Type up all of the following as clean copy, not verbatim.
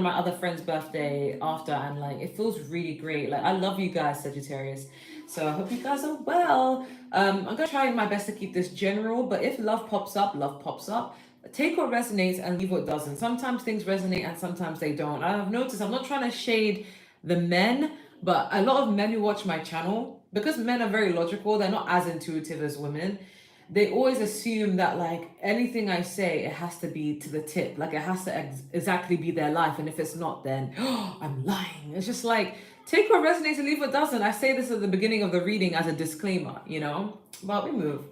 my other friend's birthday after, and like it feels really great. Like I love you guys, Sagittarius. So I hope you guys are well. I'm gonna try my best to keep this general, but if love pops up, love pops up. Take what resonates and leave what doesn't. Sometimes things resonate and sometimes they don't. I've noticed I'm not trying to shade the men, but a lot of men who watch my channel, because men are very logical, they're not as intuitive as women. They always assume that like anything I say, it has to be to the tip, like it has to exactly be their life, and if it's not, then I'm lying. It's just like take what resonates and leave what doesn't. I say this at the beginning of the reading as a disclaimer, you know, but we move.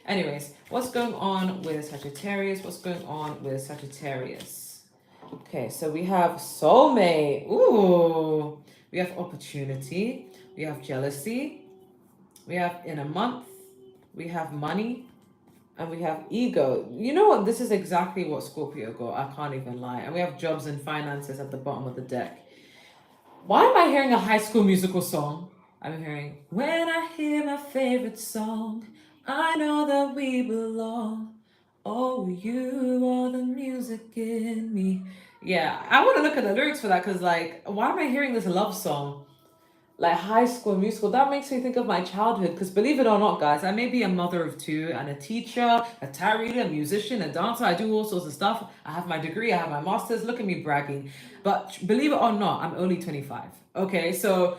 Anyways, what's going on with Sagittarius? What's going on with Sagittarius? Okay, so we have soulmate. Ooh, we have opportunity. We have jealousy. We have in a month. We have money. And we have ego. You know what? This is exactly what Scorpio got. I can't even lie. And we have jobs and finances at the bottom of the deck. Why am I hearing a High School Musical song? I'm hearing, when I hear my favorite song, I know that we belong. Oh, you are the music in me. Yeah, I want to look at the lyrics for that because, like, why am I hearing this love song? Like High School Musical, that makes me think of my childhood. Because believe it or not, guys, I may be a mother of two and a teacher, a tarot reader, a musician, a dancer. I do all sorts of stuff. I have my degree, I have my master's. Look at me bragging. But believe it or not, I'm only 25. Okay, so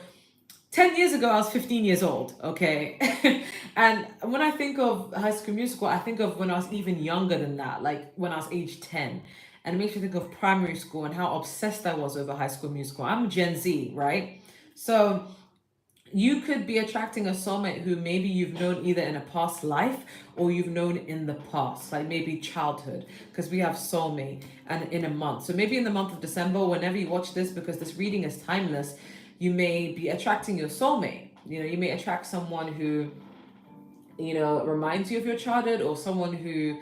10 years ago, I was 15 years old, okay? And when I think of High School Musical, I think of when I was even younger than that, like when I was age 10. And it makes me think of primary school and how obsessed I was over High School Musical. I'm Gen Z, right? So you could be attracting a soulmate who maybe you've known either in a past life or you've known in the past, like maybe childhood, because we have soulmate and in a month. So maybe in the month of December, whenever you watch this, because this reading is timeless, you may be attracting your soulmate. You know, you may attract someone who, you know, reminds you of your childhood or someone who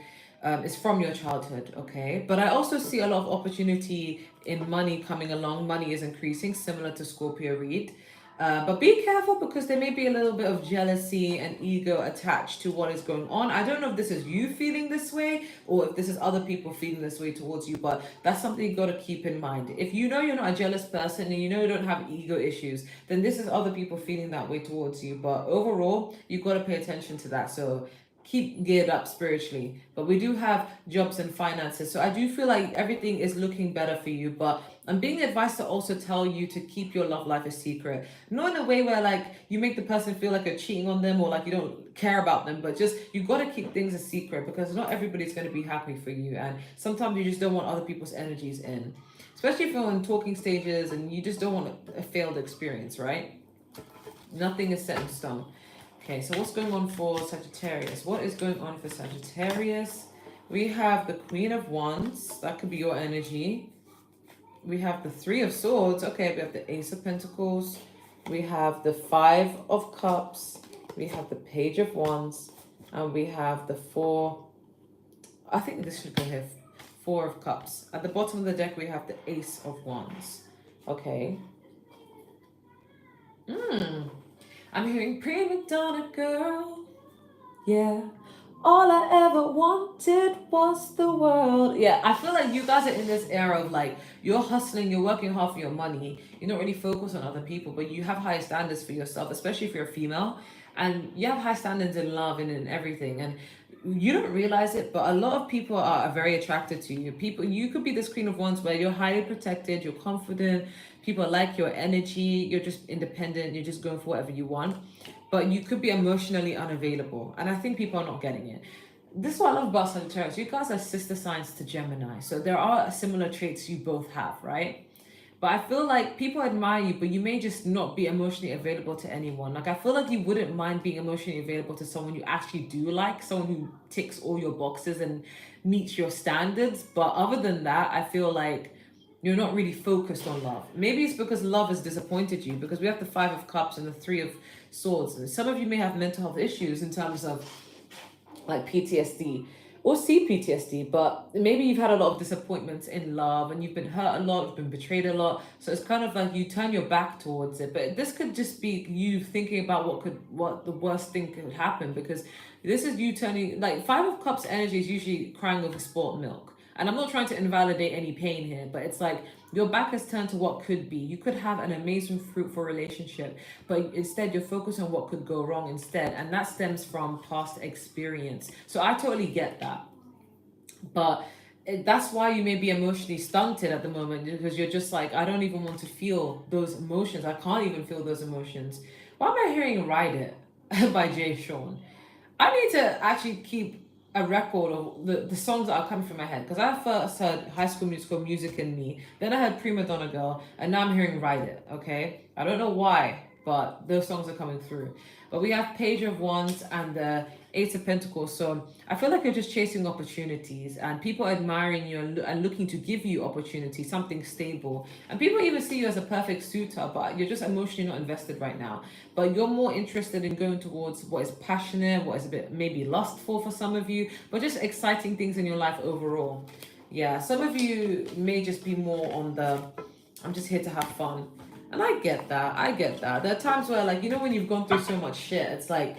is from your childhood, okay? But I also see a lot of opportunity in money coming along. Money is increasing, similar to Scorpio read. But be careful because there may be a little bit of jealousy and ego attached to what is going on. I don't know if this is you feeling this way or if this is other people feeling this way towards you, but that's something you got to keep in mind. If you know you're not a jealous person and you know you don't have ego issues, then this is other people feeling that way towards you. But overall, you got to pay attention to that. So keep geared up spiritually. But we do have jobs and finances. So I do feel like everything is looking better for you. But I'm being advised to also tell you to keep your love life a secret. Not in a way where like you make the person feel like you're cheating on them or like you don't care about them, but just you got to keep things a secret because not everybody's going to be happy for you. And sometimes you just don't want other people's energies in. Especially if you're in talking stages and you just don't want a failed experience, right? Nothing is set in stone. Okay, so what's going on for Sagittarius? What is going on for Sagittarius? We have the Queen of Wands. That could be your energy. We have the Three of Swords. Okay, we have the Ace of Pentacles. We have the Five of Cups. We have the Page of Wands. And we have the Four. I think this should go here. Four of Cups. At the bottom of the deck, we have the Ace of Wands. Okay. I'm hearing prima donna girl. Yeah. All I ever wanted was the world. Yeah, I feel like you guys are in this era of like, you're hustling, you're working hard for your money. You're not really focused on other people, but you have high standards for yourself, especially if you're a female. And you have high standards in love and in everything. And you don't realize it, but a lot of people are very attracted to you. People, you could be this Queen of Wands where you're highly protected, you're confident, people like your energy, you're just independent, you're just going for whatever you want. But you could be emotionally unavailable. And I think people are not getting it. This is what I love about Sagittarius. You guys are sister signs to Gemini. So there are similar traits you both have, right? But I feel like people admire you, but you may just not be emotionally available to anyone. Like, I feel like you wouldn't mind being emotionally available to someone you actually do like, someone who ticks all your boxes and meets your standards. But other than that, I feel like you're not really focused on love. Maybe it's because love has disappointed you because we have the Five of Cups and the Three of Swords. And some of you may have mental health issues in terms of like PTSD or CPTSD, but maybe you've had a lot of disappointments in love and you've been hurt a lot, you've been betrayed a lot. So it's kind of like you turn your back towards it. But this could just be you thinking about what the worst thing could happen, because this is you turning, like Five of Cups energy is usually crying over sport milk. And I'm not trying to invalidate any pain here, but it's like Your back is turned to what could be. You could have an amazing, fruitful relationship, but instead you're focused on what could go wrong instead. And that stems from past experience. So I totally get that. But that's why you may be emotionally stunted at the moment, because you're just like, I don't even want to feel those emotions. I can't even feel those emotions. Why am I hearing Ride It by Jay Sean? I need to actually keep a record of the songs that are coming from my head, because I first heard High School Musical, Music in Me, then I heard Prima Donna Girl, and now I'm hearing Ride It. Okay, I don't know why, but those songs are coming through. But we have Page of Wands and the Eight of Pentacles. So I feel like you're just chasing opportunities, and people admiring you and looking to give you opportunity, something stable. And people even see you as a perfect suitor, but you're just emotionally not invested right now. But you're more interested in going towards what is passionate, what is a bit maybe lustful for some of you, but just exciting things in your life overall. Yeah, some of you may just be more on the I'm just here to have fun. And I get that. I get that. There are times where, like, when you've gone through so much shit, it's like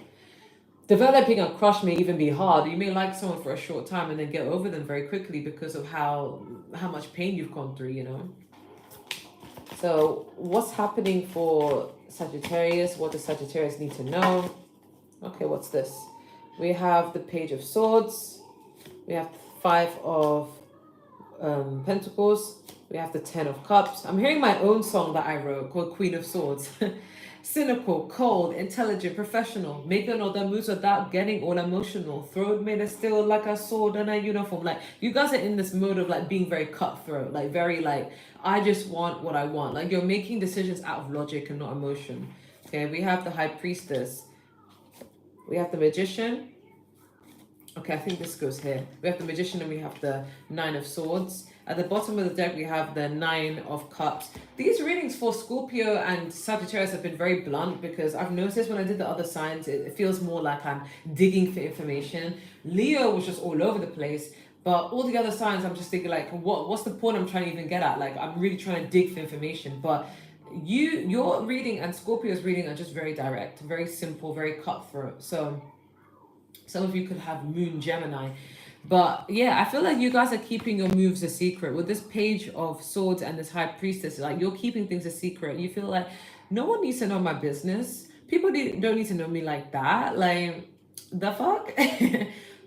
developing a crush may even be hard. You may like someone for a short time and then get over them very quickly because of how much pain you've gone through. So what's happening for Sagittarius? What does Sagittarius need to know? Okay, what's this? We have the Page of Swords. We have Five of Pentacles. We have the Ten of Cups. I'm hearing my own song that I wrote called Queen of Swords. Cynical, cold, intelligent, professional, making all the moves without getting all emotional. Throat made of steel like a sword and a uniform. Like, you guys are in this mode of like being very cutthroat, like very like, I just want what I want. Like, you're making decisions out of logic and not emotion. Okay, we have the High Priestess. We have the Magician. Okay, I think this goes here. We have the Magician and we have the Nine of Swords. At the bottom of the deck, we have the Nine of Cups. These readings for Scorpio and Sagittarius have been very blunt, because I've noticed when I did the other signs, it feels more like I'm digging for information. Leo was just all over the place. But all the other signs, I'm just thinking, like, what's the point I'm trying to even get at? Like, I'm really trying to dig for information. But your reading and Scorpio's reading are just very direct, very simple, very cutthroat. So some of you could have Moon Gemini. But yeah, I feel like you guys are keeping your moves a secret. With this Page of Swords and this High Priestess, like, you're keeping things a secret. You feel like no one needs to know my business. People don't need to know me like that. Like, the fuck?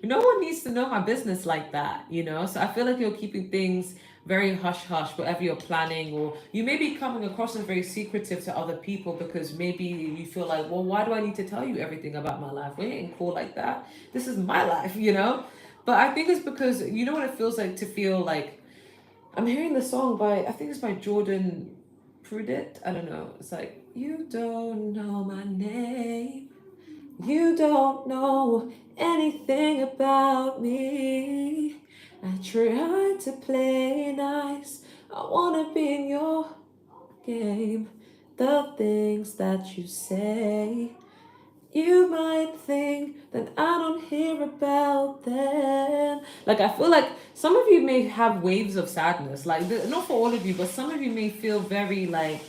No one needs to know my business like that. So I feel like you're keeping things very hush hush, whatever you're planning, or you may be coming across as very secretive to other people, because maybe you feel like, well, why do I need to tell you everything about my life? We ain't cool like that. This is my life. But I think it's because you know what it feels like to feel like, I'm hearing the song by, I think it's by Jordan Prudit. I don't know. It's like, you don't know my name. You don't know anything about me. I try to play nice. I wanna be in your game. The things that you say, you might think that I don't hear about them. Like, I feel like some of you may have waves of sadness. Like, not for all of you, but some of you may feel very like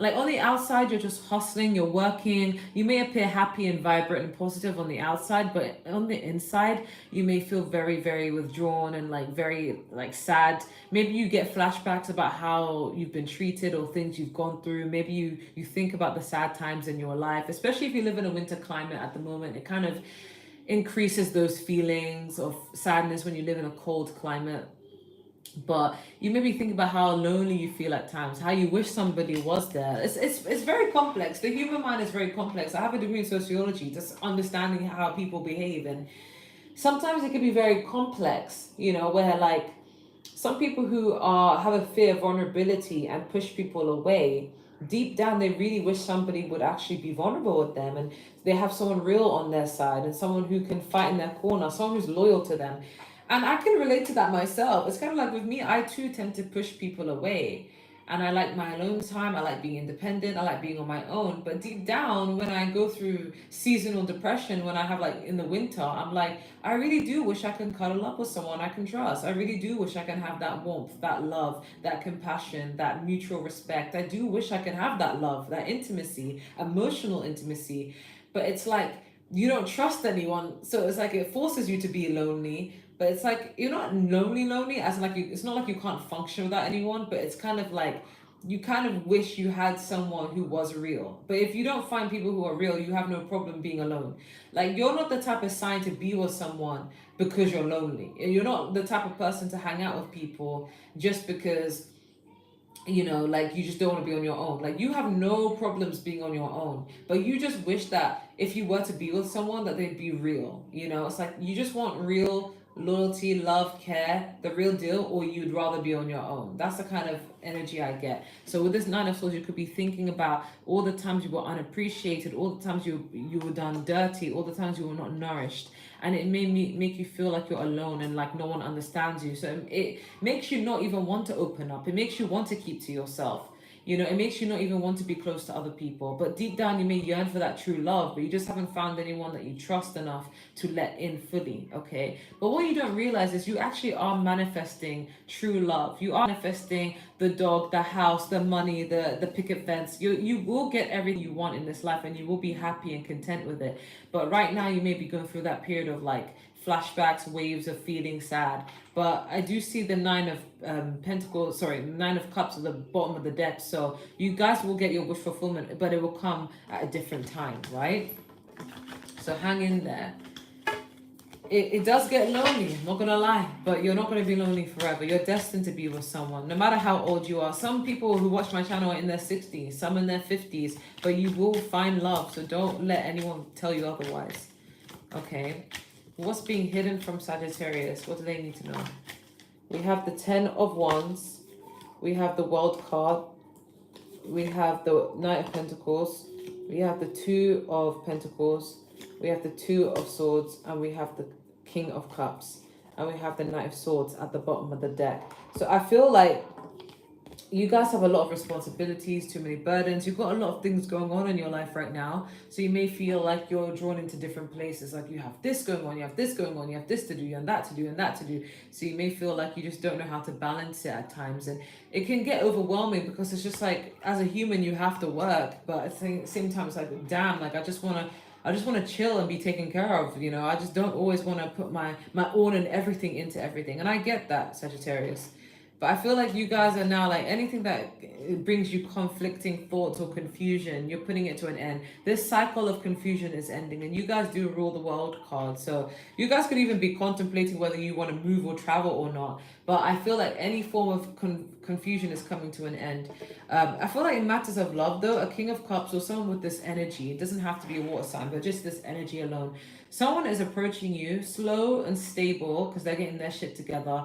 on the outside, you're just hustling, you're working. You may appear happy and vibrant and positive on the outside, but on the inside, you may feel very, very withdrawn and like very like sad. Maybe you get flashbacks about how you've been treated or things you've gone through. Maybe you think about the sad times in your life, especially if you live in a winter climate at the moment. It kind of increases those feelings of sadness when you live in a cold climate. But you maybe think about how lonely you feel at times, how you wish somebody was there. It's very complex. The human mind is very complex. I have a degree in sociology, just understanding how people behave, and sometimes it can be very complex, where like some people who have a fear of vulnerability and push people away, deep down they really wish somebody would actually be vulnerable with them, and they have someone real on their side and someone who can fight in their corner, someone who's loyal to them. And I can relate to that myself. It's kind of like with me, I too tend to push people away. And I like my alone time. I like being independent. I like being on my own. But deep down, when I go through seasonal depression, when I have like in the winter, I'm like, I really do wish I can cuddle up with someone I can trust. I really do wish I can have that warmth, that love, that compassion, that mutual respect. I do wish I can have that love, that intimacy, emotional intimacy. But it's like, you don't trust anyone. So it's like it forces you to be lonely. but it's like you're not lonely as in like it's not like you can't function without anyone, but it's kind of like you kind of wish you had someone who was real. But if you don't find people who are real, you have no problem being alone. Like you're not the type of sign to be with someone because you're lonely. You're not the type of person to hang out with people just because like you just don't want to be on your own. Like you have no problems being on your own, but you just wish that if you were to be with someone that they'd be real. It's like you just want real loyalty, love, care, the real deal, or you'd rather be on your own. That's the kind of energy I get. So with this Nine of Swords, you could be thinking about all the times you were unappreciated, all the times you were done dirty, all the times you were not nourished, and it made me make you feel like you're alone and like no one understands you. So it makes you not even want to open up. It makes you want to keep to yourself. It makes you not even want to be close to other people. But deep down, you may yearn for that true love, but you just haven't found anyone that you trust enough to let in fully, okay? But what you don't realize is you actually are manifesting true love. You are manifesting the dog, the house, the money, the picket fence. You will get everything you want in this life, and you will be happy and content with it. But right now, you may be going through that period of like flashbacks, waves of feeling sad. But I do see the Nine of Nine of Cups at the bottom of the deck. So you guys will get your wish fulfillment, but it will come at a different time, right? So hang in there. It does get lonely, I'm not gonna lie, but you're not gonna be lonely forever. You're destined to be with someone, no matter how old you are. Some people who watch my channel are in their 60s, some in their 50s, but you will find love. So don't let anyone tell you otherwise. Okay. What's being hidden from Sagittarius? What do they need to know? We have the 10 of Wands. We have the World card. We have the Knight of Pentacles. We have the 2 of Pentacles. We have the 2 of Swords. And we have the King of Cups. And we have the Knight of Swords at the bottom of the deck. So I feel like you guys have a lot of responsibilities, too many burdens. You've got a lot of things going on in your life right now. So you may feel like you're drawn into different places. Like you have this going on, you have this going on, you have this to do, and that to do, and that to do. So you may feel like you just don't know how to balance it at times. And it can get overwhelming because it's just like, as a human, you have to work. But at the same time, it's like, damn, like I just want to chill and be taken care of. I just don't always want to put my all and everything into everything. And I get that, Sagittarius. But I feel like you guys are now like anything that brings you conflicting thoughts or confusion, you're putting it to an end. This cycle of confusion is ending, and you guys do rule the world card. So you guys could even be contemplating whether you want to move or travel or not. But I feel like any form of confusion is coming to an end. I feel like in matters of love, though, a King of Cups or someone with this energy, it doesn't have to be a water sign, but just this energy alone. Someone is approaching you slow and stable because they're getting their shit together.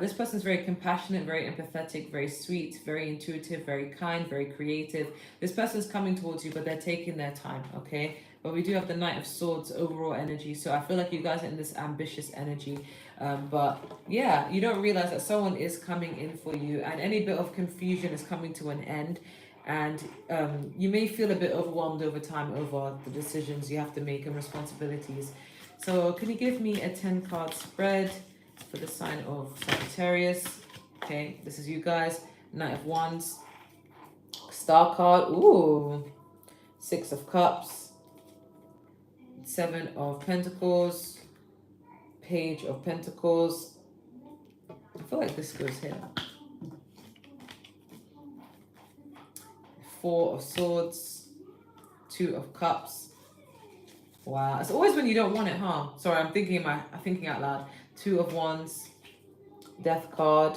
This person's very compassionate, very empathetic, very sweet, very intuitive, very kind, very creative. This person's coming towards you, but they're taking their time, okay? But we do have the Knight of Swords overall energy. So I feel like you guys are in this ambitious energy. But yeah, you don't realize that someone is coming in for you, and any bit of confusion is coming to an end. And you may feel a bit overwhelmed over time over the decisions you have to make and responsibilities. So can you give me a 10-card spread for the sign of Sagittarius? Okay, this is you guys. Knight of Wands. Star card. Ooh. 6 of Cups. 7 of Pentacles. Page of Pentacles. I feel like this goes here. 4 of Swords. 2 of Cups. Wow, it's always when you don't want it, huh? Sorry, I'm thinking out loud. 2 of Wands, Death card,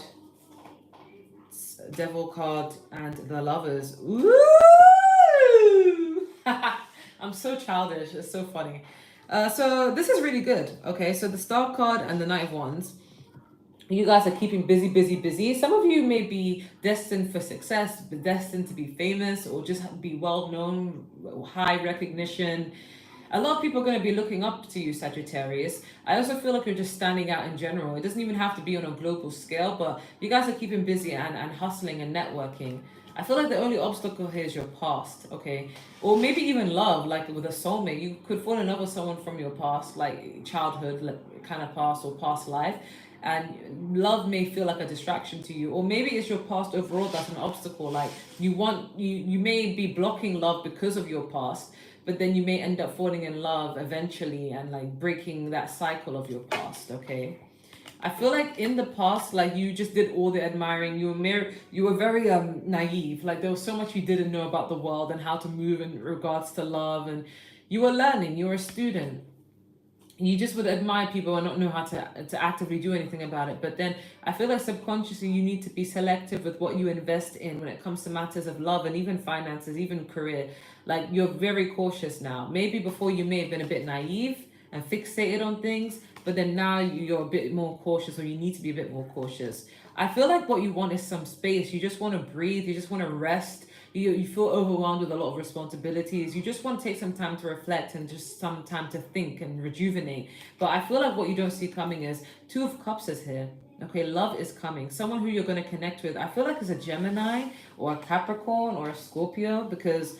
Devil card, and the Lovers. Ooh! I'm so childish. It's so funny. So this is really good. Okay, so the Star card and the Knight of Wands. You guys are keeping busy. Some of you may be destined for success, destined to be famous, or just be well known, high recognition. A lot of people are going to be looking up to you, Sagittarius. I also feel like you're just standing out in general. It doesn't even have to be on a global scale, but you guys are keeping busy and hustling and networking. I feel like the only obstacle here is your past, okay? Or maybe even love, like with a soulmate. You could fall in love with someone from your past, like childhood, like kind of past or past life. And love may feel like a distraction to you, or maybe it's your past overall that's an obstacle. Like you may be blocking love because of your past, but then you may end up falling in love eventually and like breaking that cycle of your past, okay? I feel like in the past, like you just did all the admiring. You were very naive. Like there was so much you didn't know about the world and how to move in regards to love, and you were learning. You were a student. You just would admire people and not know how to actively do anything about it. But then I feel like subconsciously you need to be selective with what you invest in when it comes to matters of love and even finances, even career. Like you're very cautious now. Maybe before you may have been a bit naive and fixated on things, but then now you're a bit more cautious, or you need to be a bit more cautious. I feel like what you want is some space. You just want to breathe. You just want to rest. You feel overwhelmed with a lot of responsibilities. You just want to take some time to reflect and just some time to think and rejuvenate. But I feel like what you don't see coming is Two of Cups is here. Okay, love is coming. Someone who you're going to connect with. I feel like it's a Gemini or a Capricorn or a Scorpio, because,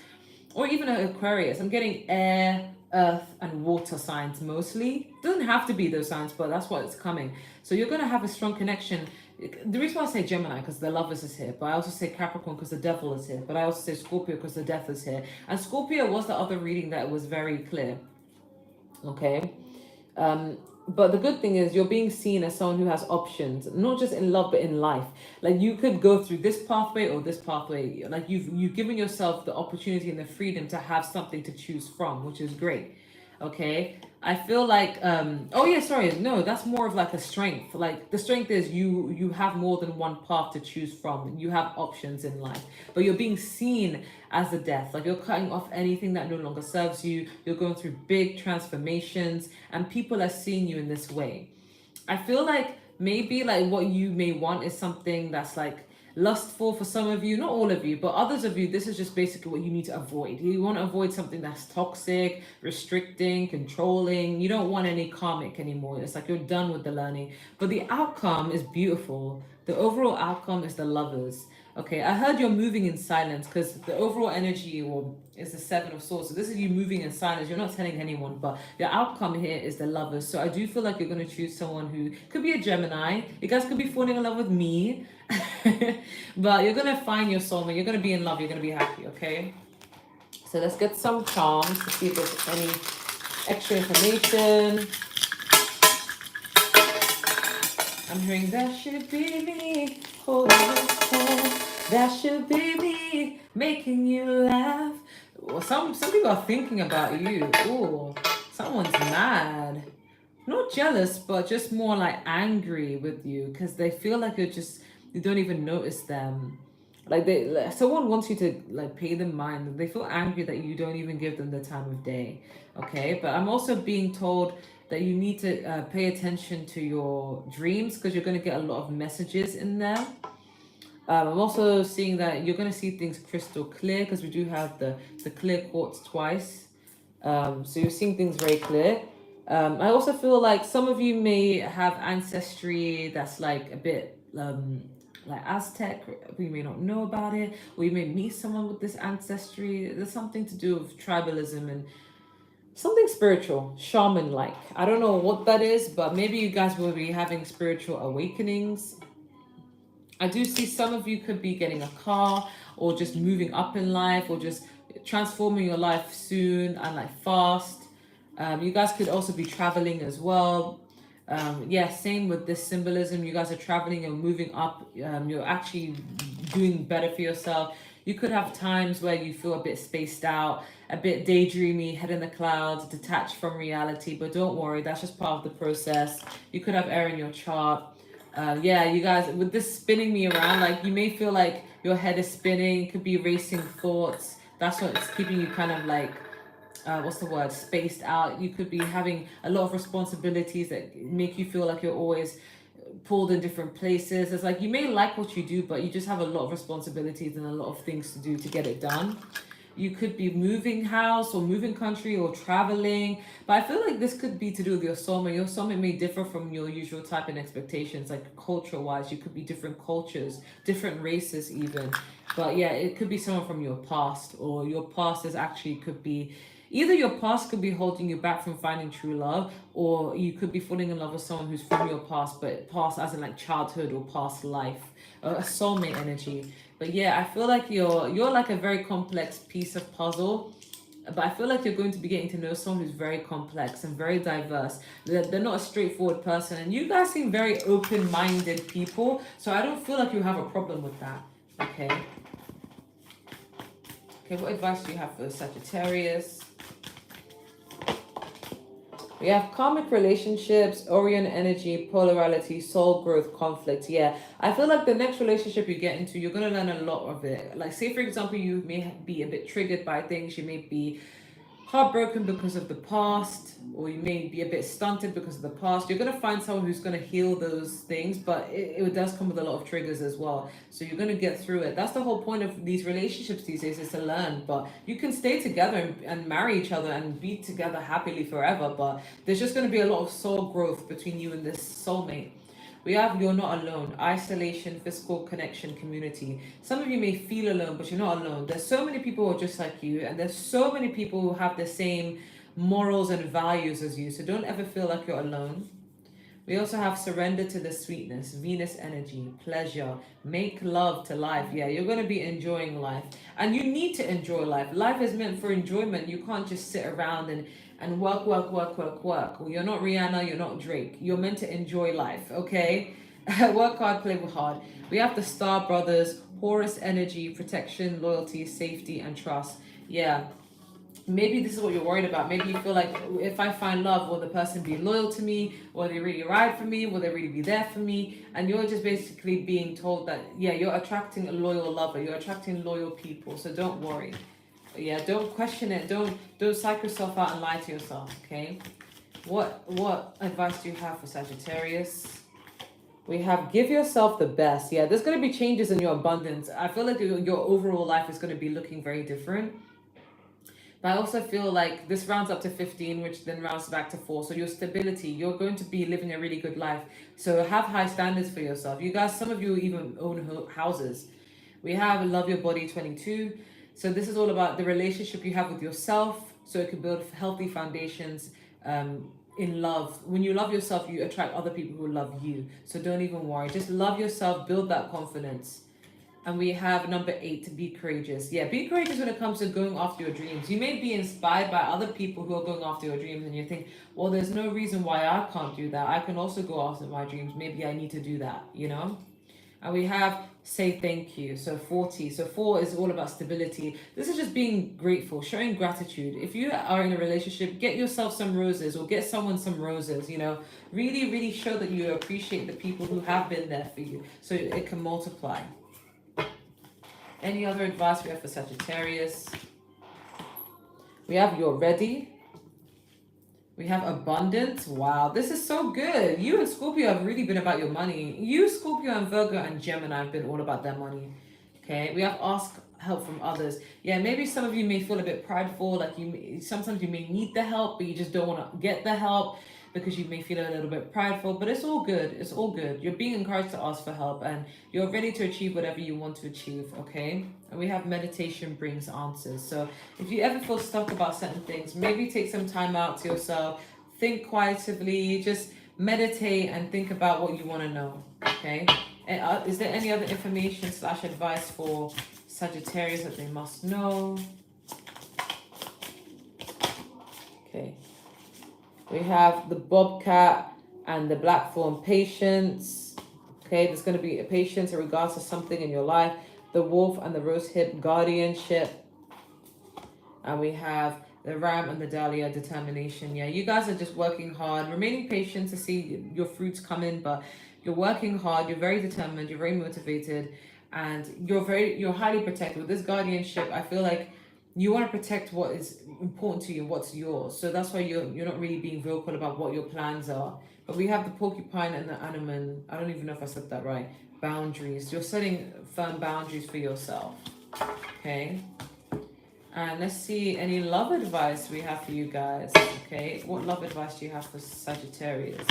or even an Aquarius. I'm getting air, earth, and water signs mostly. Doesn't have to be those signs, but that's what it's coming. So you're going to have a strong connection. The reason why I say Gemini, because the lovers is here, but I also say Capricorn because the devil is here, but I also say Scorpio because the death is here. And Scorpio was the other reading that was very clear. Okay. Um, but the good thing is you're being seen as someone who has options, not just in love but in life. Like you could go through this pathway or this pathway. Like you've given yourself the opportunity and the freedom to have something to choose from, which is great. Okay. I feel like oh yeah, sorry, no, that's more of like a strength. Like the strength is you have more than one path to choose from. You have options in life, but you're being seen as the death. Like you're cutting off anything that no longer serves you. You're going through big transformations, and people are seeing you in this way. I feel like maybe like what you may want is something that's like lustful for some of you, not all of you, but others of you. This is just basically what you need to avoid. You want to avoid something that's toxic, restricting, controlling. You don't want any karmic anymore. It's like you're done with the learning, but the outcome is beautiful. The overall outcome is the lovers. Okay, I heard you're moving in silence, because the overall energy is the Seven of Swords. So this is you moving in silence. You're not telling anyone, but the outcome here is the lovers. So I do feel like you're going to choose someone who could be a Gemini. You guys could be falling in love with me. But you're going to find your soulmate. You're going to be in love. You're going to be happy, okay? So let's get some charms to see if there's any extra information. I'm hearing that should be me. Oh, that should be me, making you laugh. Well, some people are thinking about you. Oh, someone's mad. Not jealous, but just more like angry with you, because they feel like you don't even notice them. Like someone wants you to like pay them mind. They feel angry that you don't even give them the time of day. Okay, but I'm also being told that you need to pay attention to your dreams, because you're going to get a lot of messages in there. I'm also seeing that you're going to see things crystal clear, because we do have the clear quartz twice. So you're seeing things very clear. I also feel like some of you may have ancestry that's like a bit like Aztec. We may not know about it, or you may meet someone with this ancestry. There's something to do with tribalism and something spiritual, shaman like. I don't know what that is, but maybe you guys will be having spiritual awakenings. I do see some of you could be getting a car, or just moving up in life, or just transforming your life soon and like fast. You guys could also be traveling as well. Yeah, same with this symbolism. You guys are traveling and moving up. You're actually doing better for yourself. You could have times where you feel a bit spaced out, a bit daydreamy, head in the clouds, detached from reality. But don't worry, that's just part of the process. You could have air in your chart. Yeah, you guys, with this spinning me around, like you may feel like your head is spinning, could be racing thoughts. That's what's keeping you kind of like, what's the word, spaced out. You could be having a lot of responsibilities that make you feel like you're always pulled in different places. It's like you may like what you do, but you just have a lot of responsibilities and a lot of things to do to get it done. You could be moving house or moving country or traveling, but I feel like this could be to do with your soulmate. Your soulmate may differ from your usual type and expectations, like culture wise. You could be different cultures, different races even. But yeah, it could be someone from your past, or your past is actually could be either your past could be holding you back from finding true love, or you could be falling in love with someone who's from your past, but past as in like childhood or past life, a soulmate energy. But yeah, I feel like you're like a very complex piece of puzzle. but I feel like you're going to be getting to know someone who's very complex and very diverse. They're not a straightforward person, and you guys seem very open-minded people, so I don't feel like you have a problem with that. Okay. Okay, what advice do you have for Sagittarius? We have karmic relationships, Orion energy, polarity, soul growth, conflict. Yeah, I feel like the next relationship you get into, you're going to learn a lot of it. Like, say, for example, you may be a bit triggered by things. You may be heartbroken because of the past, or you may be a bit stunted because of the past. You're going to find someone who's going to heal those things, but it does come with a lot of triggers as well. So you're going to get through it. That's the whole point of these relationships these days, is to learn. But you can stay together and marry each other and be together happily forever, but there's just going to be a lot of soul growth between you and this soulmate. We have you're not alone, isolation, physical connection, community. Some of you may feel alone, but you're not alone. There's so many people who are just like you, and there's so many people who have the same morals and values as you. So don't ever feel like you're alone. We also have surrender to the sweetness, Venus energy, pleasure, make love to life. Yeah, you're going to be enjoying life. And you need to enjoy life. Life is meant for enjoyment. You can't just sit around and work. Well, you're not Rihanna, you're not Drake. You're meant to enjoy life, okay? Work hard, play hard. We have the Star Brothers, Horus energy, protection, loyalty, safety, and trust. Yeah. Maybe this is what you're worried about. Maybe you feel like, if I find love, will the person be loyal to me? Will they really ride for me? Will they really be there for me? And you're just basically being told that, yeah, you're attracting a loyal lover. You're attracting loyal people. So don't worry. Yeah, don't question it. Don't psych yourself out and lie to yourself, okay? What advice do you have for Sagittarius? We have give yourself the best. Yeah, there's going to be changes in your abundance. I feel like your overall life is going to be looking very different. But I also feel like this rounds up to 15, which then rounds back to 4. So your stability, you're going to be living a really good life. So have high standards for yourself. You guys, some of you even own houses. We have Love Your Body 22. So this is all about the relationship you have with yourself. So it can build healthy foundations in love. When you love yourself, you attract other people who love you. So don't even worry. Just love yourself, build that confidence. And we have number 8, to be courageous. Yeah, be courageous when it comes to going after your dreams. You may be inspired by other people who are going after your dreams, and you think, well, there's no reason why I can't do that. I can also go after my dreams. Maybe I need to do that, you know? And we have say thank you. So 40. So 4 is all about stability. This is just being grateful, showing gratitude. If you are in a relationship, get yourself some roses, or get someone some roses, you know? Really, really show that you appreciate the people who have been there for you, so it can multiply. Any other advice we have for Sagittarius? We have you're ready. We have abundance. Wow, this is so good. You and Scorpio have really been about your money. You, Scorpio, and Virgo and Gemini have been all about their money. Okay, we have ask help from others. Yeah, maybe some of you may feel a bit prideful. Like sometimes you may need the help, but you just don't want to get the help because you may feel a little bit prideful, but it's all good. It's all good. You're being encouraged to ask for help, and you're ready to achieve whatever you want to achieve, okay? And we have meditation brings answers. So if you ever feel stuck about certain things, maybe take some time out to yourself, think quietly, just meditate and think about what you want to know, okay? And is there any other information / advice for Sagittarius that they must know? Okay. We have the bobcat and the blackthorn, patience. Okay, there's going to be a patience in regards to something in your life. The wolf and the rose hip, guardianship. And we have the ram and the dahlia, determination. Yeah, you guys are just working hard, remaining patient to see your fruits come in, but you're working hard, you're very determined, you're very motivated, and you're highly protected. With this guardianship, I feel like you want to protect what is important to you, what's yours. So that's why you're not really being vocal about what your plans are. But we have the porcupine and the animal. I don't even know if I said that right. Boundaries. You're setting firm boundaries for yourself. Okay. And let's see any love advice we have for you guys. Okay. What love advice do you have for Sagittarius?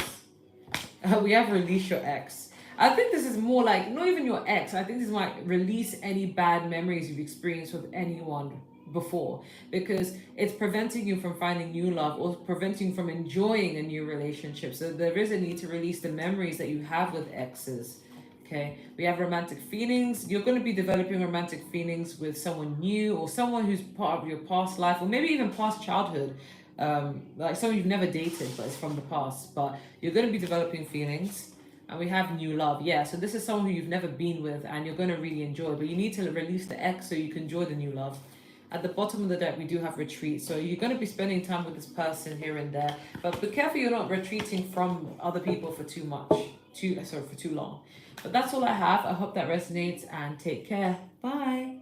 We have release your ex. I think this is more like, not even your ex. I think this might release any bad memories you've experienced with anyone before, because it's preventing you from finding new love or preventing you from enjoying a new relationship. So there is a need to release the memories that you have with exes. Okay, we have romantic feelings. You're going to be developing romantic feelings with someone new or someone who's part of your past life or maybe even past childhood. Like someone you've never dated, but it's from the past. But you're going to be developing feelings. And we have new love. Yeah, so this is someone who you've never been with and you're going to really enjoy. But you need to release the ex so you can enjoy the new love. At the bottom of the deck, we do have retreat. So you're going to be spending time with this person here and there. But be careful you're not retreating from other people for too much. For too long. But that's all I have. I hope that resonates and take care. Bye.